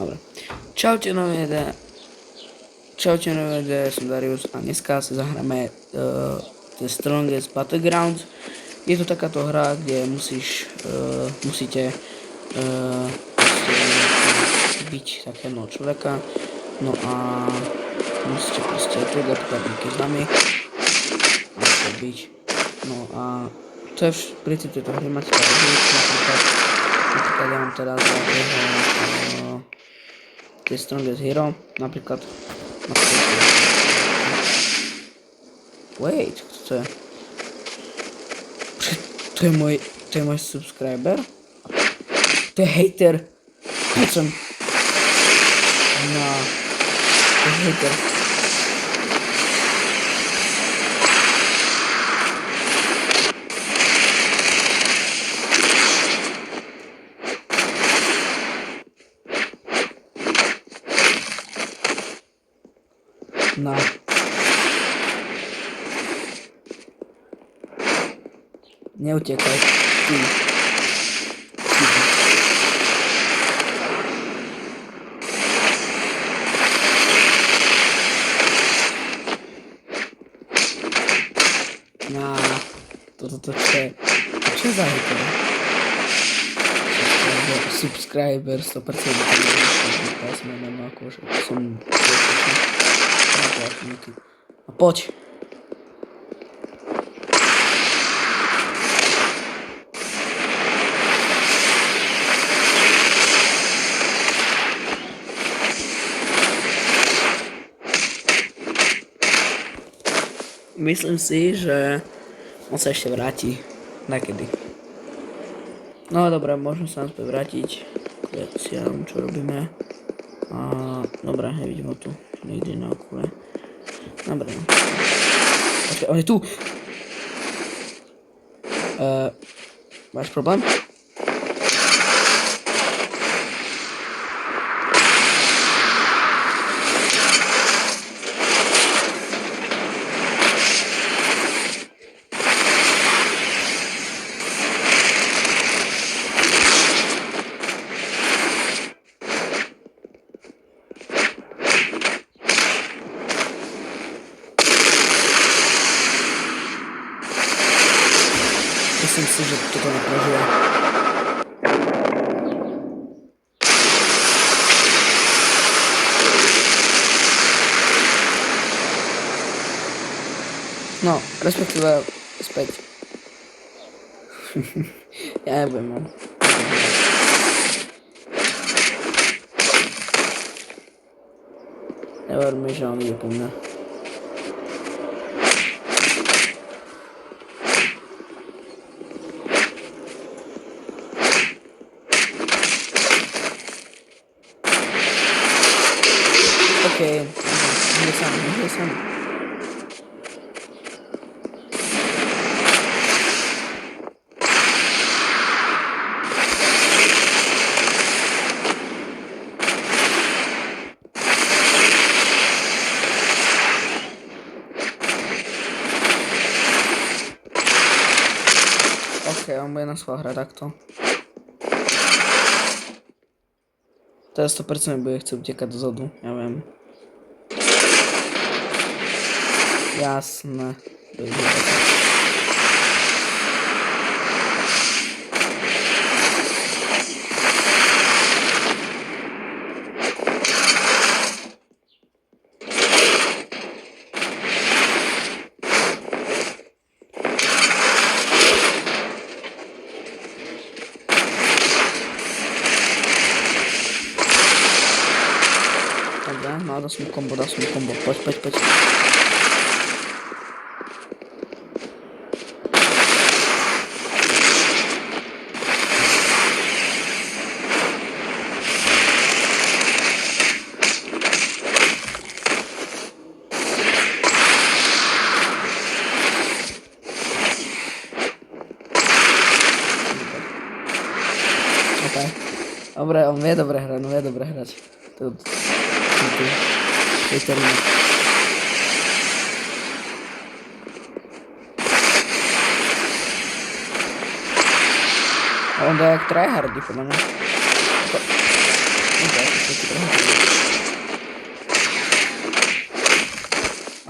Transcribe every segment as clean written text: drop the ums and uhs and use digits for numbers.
Dobre. Čaute nové som Darius a dneska si zahráme The Strongest Battlegrounds. Je to takáto hra, kde musíte byť takého človeka. No a musíte proste tu napríklad nejaké zami. Musíte byť. No a to je v princípe to hry máte napríklad ja mám teraz The Strongest Hero, napríklad wait, to je? To je môj subscriber? To je hater. Počom. No. To je hater. No. Neutekaj. Ty. No. Toto čo je? Čo je za hater? Subscriber 100%. Teraz mám akože som... A poď. Myslím si, že on sa ešte vráti. Nakedy. No dobré, môžeme sa naspäť vrátiť k veciam, čo robíme. Dobré, nevidím ho tu. Niekde na okole. Dobre. Počkaj, on je tu! Máš problém? Myslím si, že toto neprežije. No, respektíve späť. Ja neviem, no. Never mi, že on ide po mňa. Okay, hneď sám. Okay, on bude na svoj hrať takto. Teraz 100% bude chcieť utekať dozadu, ja viem. Jasné. Dobra, no dá som kombo, poď. Dobre, on vie dobre hrať. On dá jak tryhardy, podľa mňa.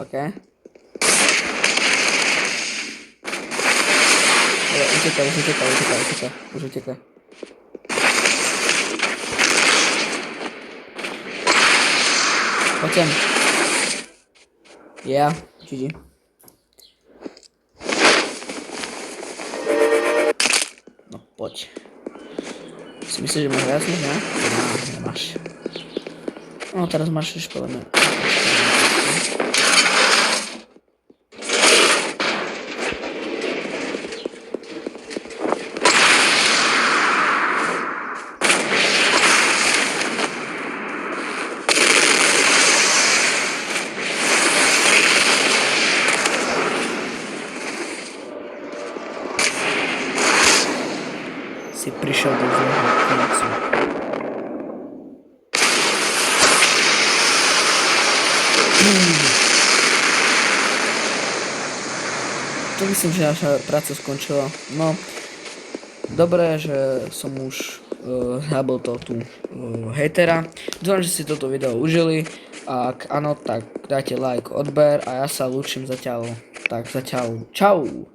OK. Uciekaj, už uciekaj. Poď sem. Yeah, GG. No poď. Si myslíš, že máš viac než ja? Nemáš. No teraz máš už podľa mňa. Si prišiel do zlého koncu. To myslím, že naša práca skončila. No, dobré, že som už zabil to tu hejtera. Dúfam, že si toto video užili. Ak áno, tak dajte like, odber a ja sa lúčim zatiaľ. Tak zatiaľ, čau.